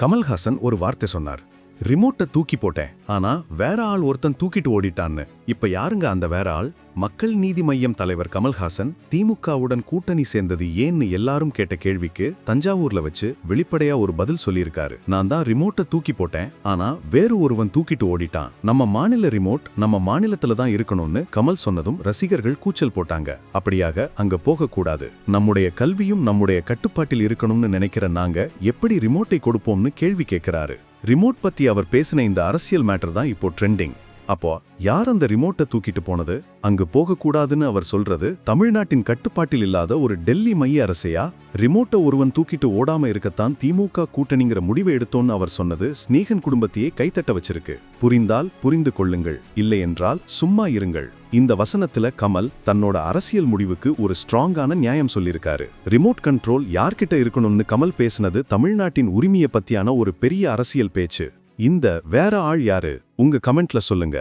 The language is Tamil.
கமல்ஹாசன் ஒரு வார்த்தை சொன்னார். ரிமோட்டை தூக்கி போட்டேன், ஆனா வேற ஆள் ஒருத்தன் தூக்கிட்டு ஓடிட்டான்னு. இப்ப யாருங்க அந்த வேற ஆள்? மக்கள் நீதி மய்யம் தலைவர் கமல்ஹாசன் திமுகவுடன் கூட்டணி சேர்ந்தது ஏன்னு எல்லாரும் கேட்ட கேள்விக்கு தஞ்சாவூர்ல வச்சு வெளிப்படையா ஒரு பதில் சொல்லியிருக்காரு. நான் தான் ரிமோட்டை தூக்கி போட்டேன், ஆனா வேறு ஒருவன் தூக்கிட்டு ஓடிட்டான். நம்ம மாநில ரிமோட் நம்ம மாநிலத்துல தான் இருக்கணும்னு கமல் சொன்னதும் ரசிகர்கள் கூச்சல் போட்டாங்க. அப்படியாக அங்க போக கூடாது, நம்முடைய கல்வியும் நம்முடைய கட்டுப்பாட்டில் இருக்கணும்னு நினைக்கிற நாங்க எப்படி ரிமோட்டை கொடுப்போம்னு கேள்வி கேட்கிறாரு. ரிமோட் பத்தி அவர் பேசின இந்த அரசியல் மேட்டர் தான் இப்போ ட்ரெண்டிங். அப்போ யார் அந்த ரிமோட்டை தூக்கிட்டு போனது? அங்கு போகக்கூடாதுன்னு அவர் சொல்றது தமிழ்நாட்டின் கட்டுப்பாட்டில் இல்லாத ஒரு டெல்லி மைய அரசையா? ரிமோட்டை ஒருவன் தூக்கிட்டு ஓடாம இருக்கத்தான் திமுக கூட்டணிங்கிற முடிவை எடுத்தோன்னு அவர் சொன்னது ஸ்நேகன் குடும்பத்தையே கைத்தட்ட வச்சிருக்கு. புரிந்தால் புரிந்து கொள்ளுங்கள், இல்லை என்றால் சும்மா இருங்கள். இந்த வசனத்துல கமல் தன்னோட அரசியல் முடிவுக்கு ஒரு ஸ்ட்ராங்கான நியாயம் சொல்லியிருக்காரு. ரிமோட் கண்ட்ரோல் யார்கிட்ட இருக்கணும்னு கமல் பேசினது தமிழ்நாட்டின் உரிமையை பத்தியான ஒரு பெரிய அரசியல் பேச்சு. இந்த வேற ஆள் யாரு? உங்க கமெண்ட்ல சொல்லுங்க.